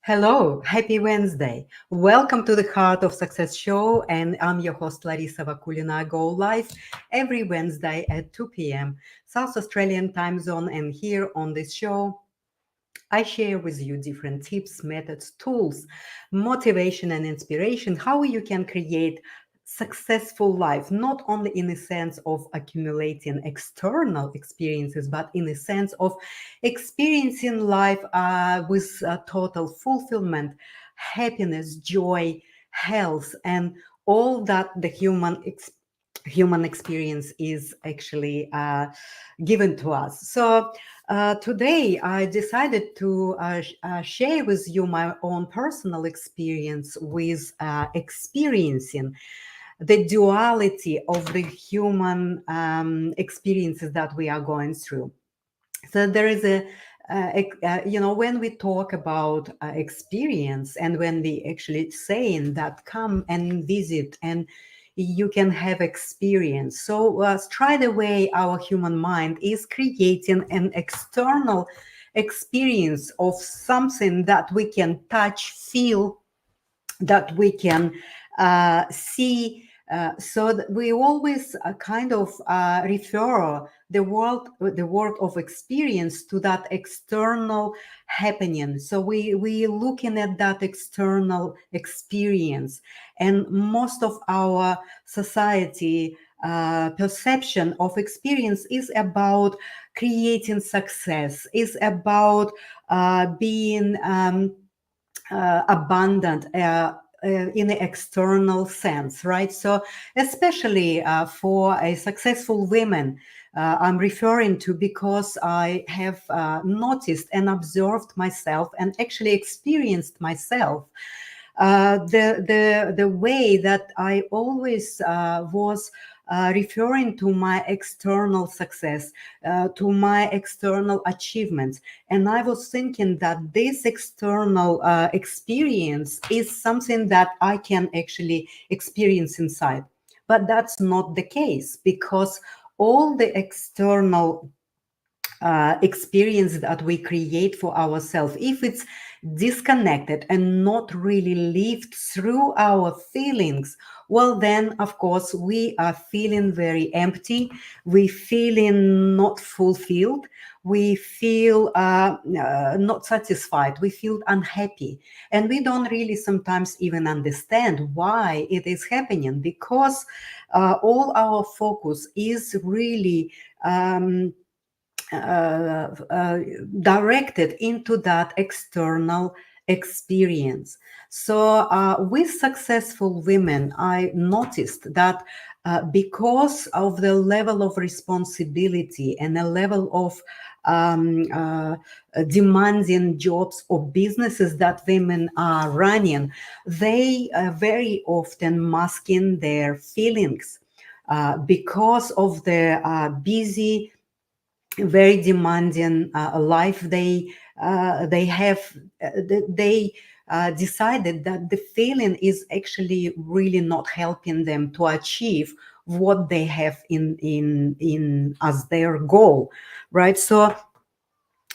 Hello, happy Wednesday. Welcome to the Heart of Success show, and I'm your host Larissa Vakulina. I go live every Wednesday at 2 p.m. South Australian time zone, and here on this show, I share with you different tips, methods, tools, motivation and inspiration, how you can create successful life, not only in the sense of accumulating external experiences, but in the sense of experiencing life with total fulfillment, happiness, joy, health, and all that the human experience is actually given to us. So today, I decided to share with you my own personal experience with experiencing the duality of the human experiences that we are going through. So there is when we talk about experience, and when we actually saying that come and visit and you can have experience. So straight away our human mind is creating an external experience of something that we can touch, feel, that we can see. So that we always kind of refer the world of experience to that external happening. So we looking at that external experience, and most of our society perception of experience is about creating success, is about being abundant in the external sense, right? So, especially for a successful woman, I'm referring to, because I have noticed and observed myself and actually experienced myself the way that I always was referring to my external success, to my external achievements. And I was thinking that this external experience is something that I can actually experience inside. But that's not the case, because all the external experience that we create for ourselves, if it's disconnected and not really lived through our feelings, well, then of course we are feeling very empty, we feeling not fulfilled, we feel not satisfied, we feel unhappy, and we don't really sometimes even understand why it is happening, because all our focus is really directed into that external experience. So, with successful women, I noticed that because of the level of responsibility and the level of demanding jobs or businesses that women are running, they very often masking their feelings because of the busy, very demanding life they have. They decided that the feeling is actually really not helping them to achieve what they have in as their goal, right? So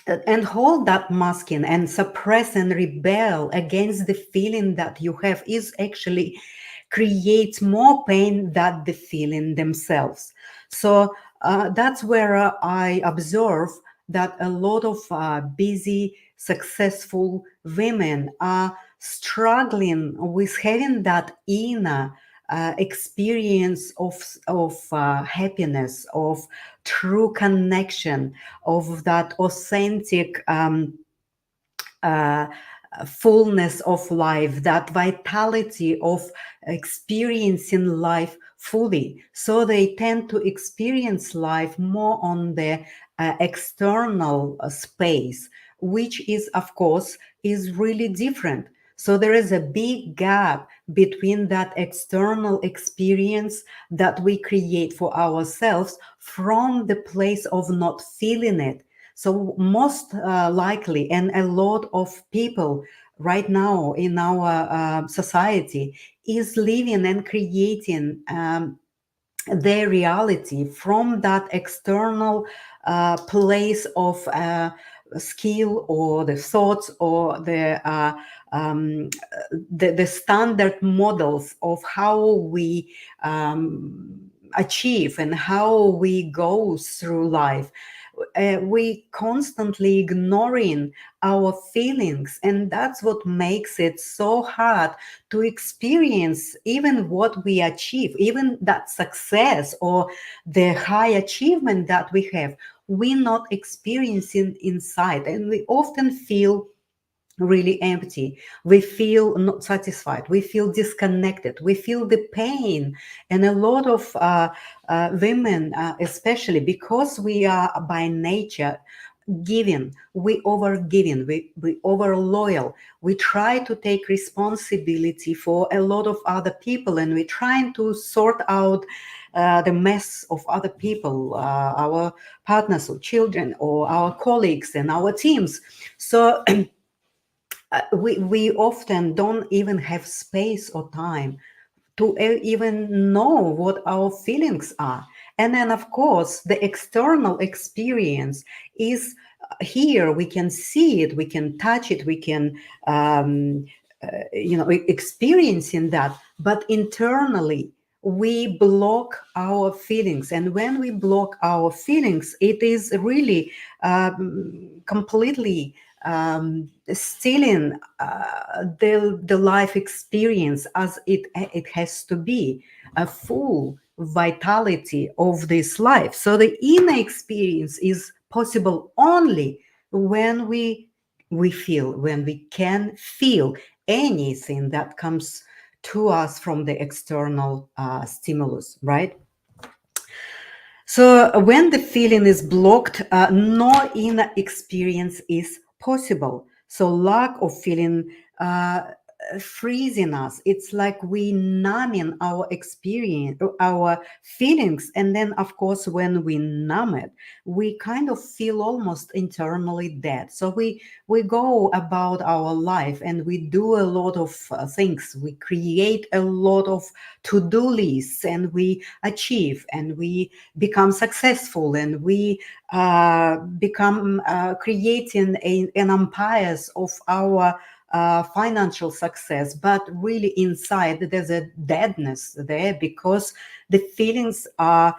and hold that masking and suppress and rebel against the feeling that you have is actually creates more pain than the feeling themselves. So that's where I observe that a lot of busy, successful women are struggling with having that inner experience of happiness, of true connection, of that authentic uh, fullness of life, that vitality of experiencing life fully. So they tend to experience life more on the external space, which is, of course, is really different. So there is a big gap between that external experience that we create for ourselves from the place of not feeling it. So most likely, and a lot of people right now in our society is living and creating their reality from that external place of skill, or the thoughts, or the the standard models of how we achieve and how we go through life. We constantly ignoring our feelings, and that's what makes it so hard to experience even what we achieve, even that success or the high achievement that we have. We're not experiencing inside, and we often feel really empty. We feel not satisfied. We feel disconnected. We feel the pain. And a lot of women, especially because we are by nature giving, we over giving, we over loyal, we try to take responsibility for a lot of other people, and we're trying to sort out the mess of other people, our partners or children or our colleagues and our teams. So we often don't even have space or time to even know what our feelings are. And then, of course, the external experience is here. We can see it, we can touch it, we can, experiencing that. But internally, we block our feelings. And when we block our feelings, it is really completely stealing the life experience as it has to be, a full vitality of this life. So the inner experience is possible only when we feel, when we can feel anything that comes to us from the external stimulus, right? So when the feeling is blocked, no inner experience is possible. So lack of feeling freezing us. It's like we numbing our experience, our feelings, and then of course when we numb it, we kind of feel almost internally dead. So we go about our life and we do a lot of things. We create a lot of to-do lists, and we achieve, and we become successful, and we become creating an empires of our financial success. But really inside there's a deadness there, because the feelings are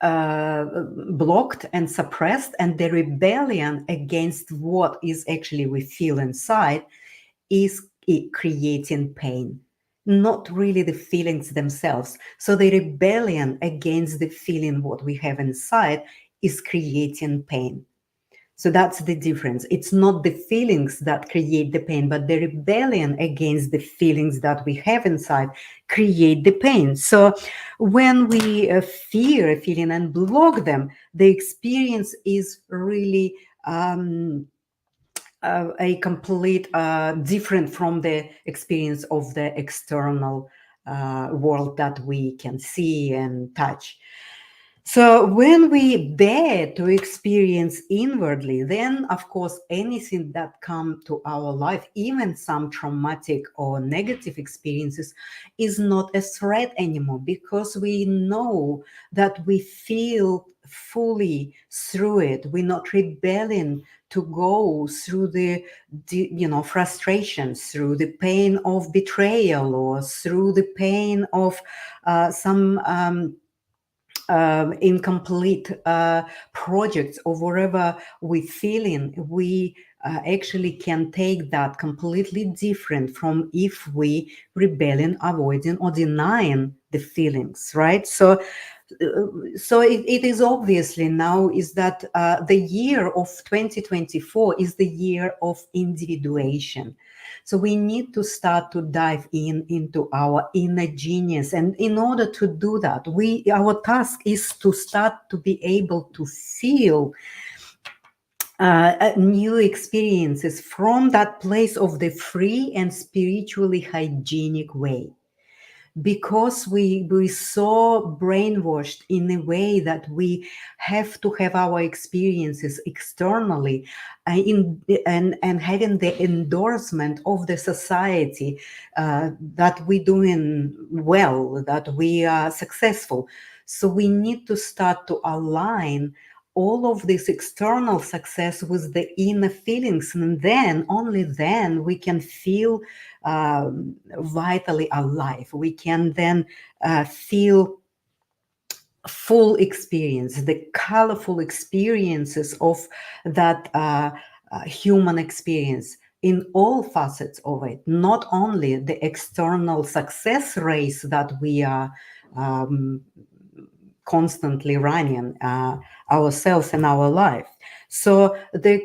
blocked and suppressed, and the rebellion against what is actually we feel inside is creating pain, not really the feelings themselves. So the rebellion against the feeling what we have inside is creating pain. So that's the difference. It's not the feelings that create the pain, but the rebellion against the feelings that we have inside create the pain. So when we fear a feeling and block them, the experience is really a complete different from the experience of the external world that we can see and touch. So when we dare to experience inwardly, then of course anything that come to our life, even some traumatic or negative experiences, is not a threat anymore, because we know that we feel fully through it. We're not rebelling to go through the frustrations, through the pain of betrayal, or through the pain of some incomplete projects, or whatever we're feeling. We actually can take that completely different from if we rebelling, avoiding, or denying the feelings, right? So it is obviously now is that the year of 2024 is the year of individuation. So we need to start to dive into our inner genius, and in order to do that, our task is to start to be able to feel new experiences from that place of the free and spiritually hygienic way, because we so brainwashed in a way that we have to have our experiences externally, and having the endorsement of the society that we're doing well, that we are successful. So we need to start to align all of this external success with the inner feelings, and then only then we can feel vitally alive. We can then feel full experience, the colorful experiences of that human experience in all facets of it, not only the external success race that we are um, constantly running ourselves in our life. So the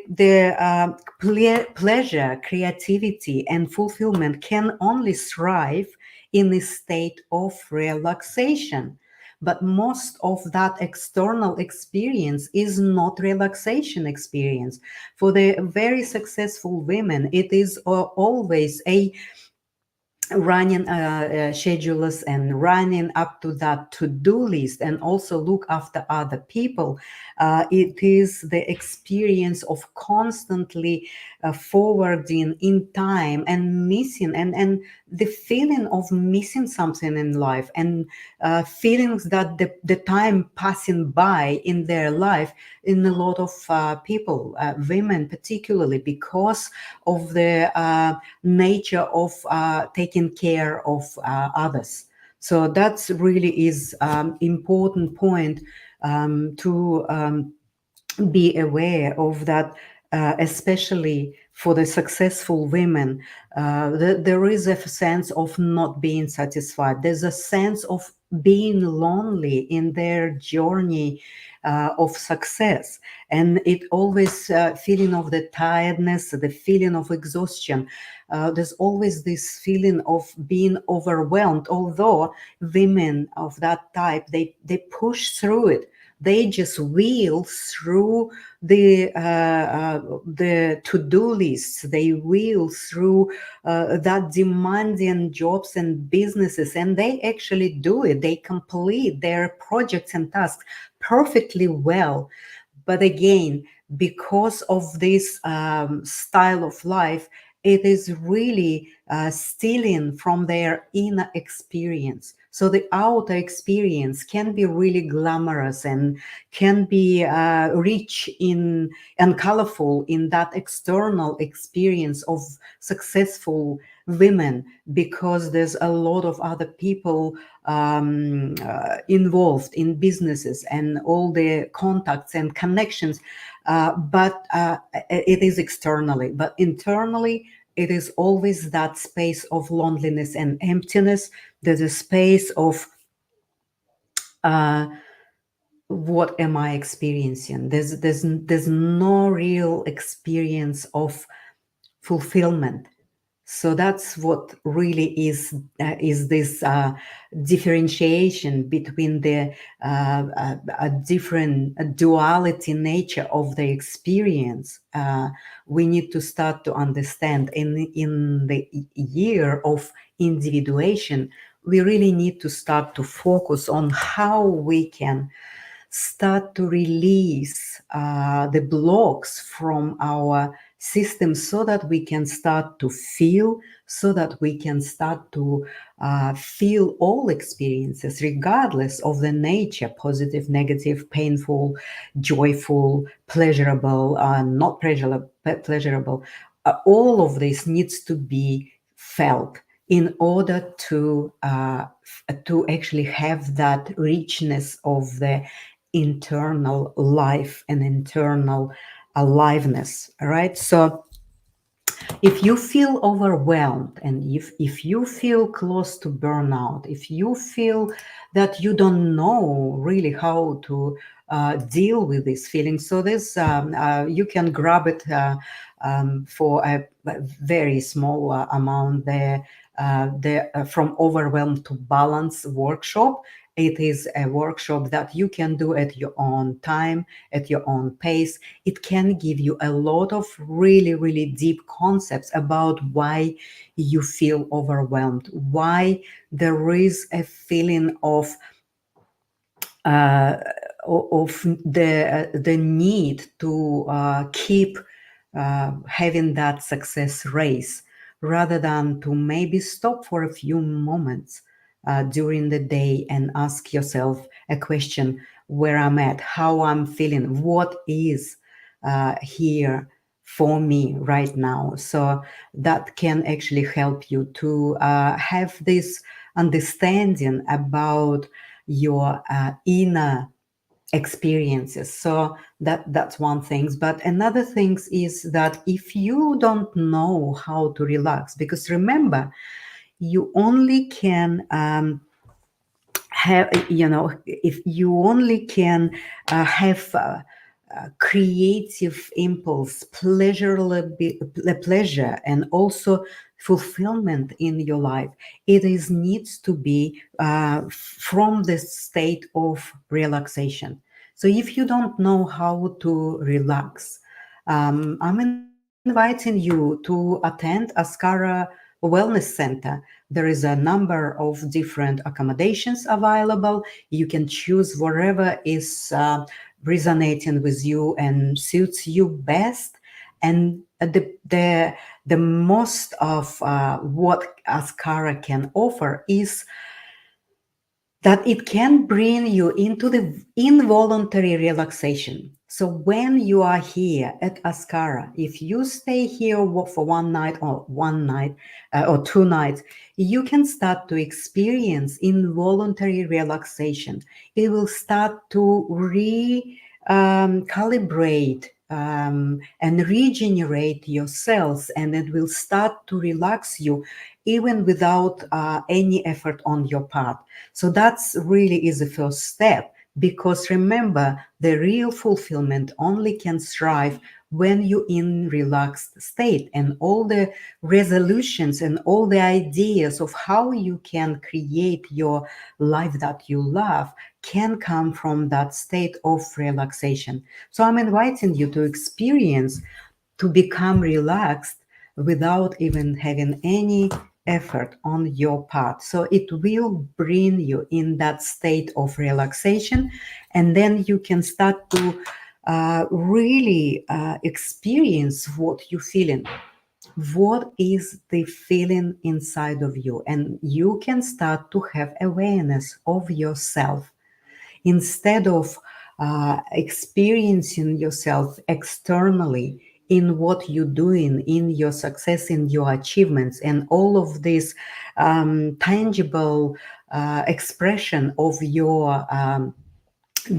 pleasure, creativity, and fulfillment can only thrive in a state of relaxation. But most of that external experience is not relaxation experience. For the very successful women, it is always a running schedules and running up to that to-do list, and also look after other people. It is the experience of constantly forwarding in time and missing, and the feeling of missing something in life, and feelings that the time passing by in their life in a lot of people, women particularly, because of the nature of taking care of others. So that's really is important point to be aware of that, especially for the successful women. There is a sense of not being satisfied. There's a sense of being lonely in their journey of success, and it always feeling of the tiredness, the feeling of exhaustion. There's always this feeling of being overwhelmed, although women of that type, they push through it. They just wheel through the to-do lists. They wheel through that demanding jobs and businesses, and they actually do it. They complete their projects and tasks perfectly well. But again, because of this style of life, it is really stealing from their inner experience. So the outer experience can be really glamorous and can be rich in and colorful in that external experience of successful women, because there's a lot of other people involved in businesses and all the contacts and connections. But it is externally, but internally, it is always that space of loneliness and emptiness. There's a space of what am I experiencing? There's no real experience of fulfillment. So that's what really is this differentiation between the a different duality nature of the experience. We need to start to understand in the year of individuation. We really need to start to focus on how we can start to release the blocks from our system, so that we can start to feel, so that we can start to feel all experiences, regardless of the nature: positive, negative, painful, joyful, pleasurable, not pleasurable. All of this needs to be felt in order to actually have that richness of the internal life and internal aliveness. All right. So if you feel overwhelmed, and if you feel close to burnout, if you feel that you don't know really how to deal with these feelings, so this you can grab it for a very small amount there. The From Overwhelmed to Balance workshop. It is a workshop that you can do at your own time, at your own pace. It can give you a lot of really, really deep concepts about why you feel overwhelmed, why there is a feeling uh, of the need to keep having that success race, rather than to maybe stop for a few moments during the day and ask yourself a question: where I'm at, how I'm feeling, what is here for me right now. So that can actually help you to have this understanding about your inner experiences. So that's one thing. But another thing is that if you don't know how to relax, because remember, you only can have, if you only can have creative impulse, pleasure, and also fulfillment in your life, it is needs to be from the state of relaxation. So if you don't know how to relax, I'm inviting you to attend Askara Wellness Center. There is a number of different accommodations available. You can choose whatever is resonating with you and suits you best. And the most of what Askara can offer is that it can bring you into the involuntary relaxation. So when you are here at Askara, if you stay here for one night or 2 nights, you can start to experience involuntary relaxation. It will start to calibrate and regenerate your cells, and it will start to relax you even without any effort on your part. So that's really is the first step, because remember, the real fulfillment only can thrive when you're in relaxed state, and all the resolutions and all the ideas of how you can create your life that you love can come from that state of relaxation. So I'm inviting you to experience, to become relaxed without even having any effort on your part. So it will bring you in that state of relaxation, and then you can start to really experience what you're feeling. What is the feeling inside of you? And you can start to have awareness of yourself instead of experiencing yourself externally in what you're doing, in your success, in your achievements, and all of this tangible expression of your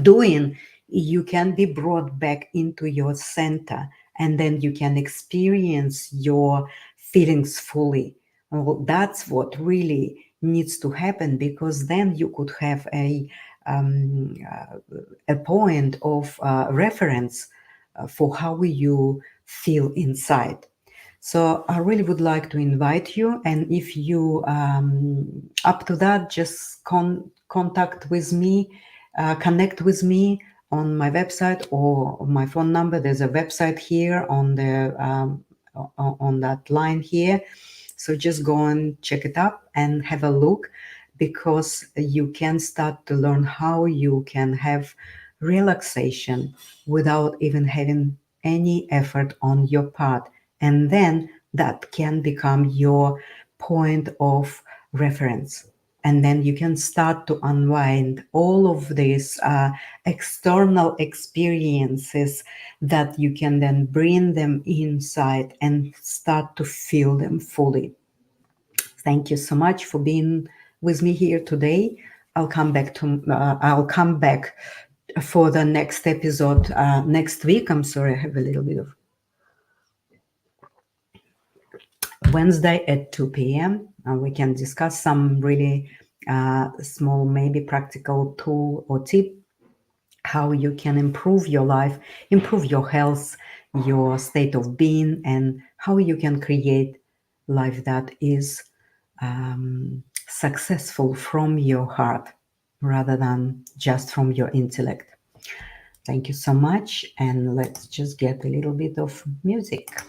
doing, you can be brought back into your center, and then you can experience your feelings fully. Well, that's what really needs to happen, because then you could have a point of reference for how you feel inside. So I really would like to invite you, and if you up to that, just contact with me, connect with me on my website or my phone number. There's a website here on the on that line here. So just go and check it up and have a look, because you can start to learn how you can have relaxation without even having any effort on your part. And then that can become your point of reference. And then you can start to unwind all of these external experiences, that you can then bring them inside and start to feel them fully. Thank you so much for being with me here today. I'll come back for the next episode next week. I'm sorry, I have a little bit of Wednesday at 2 p.m. And we can discuss some really small, maybe practical tool or tip, how you can improve your life, improve your health, your state of being, and how you can create life that is successful from your heart rather than just from your intellect. Thank you so much, and let's just get a little bit of music.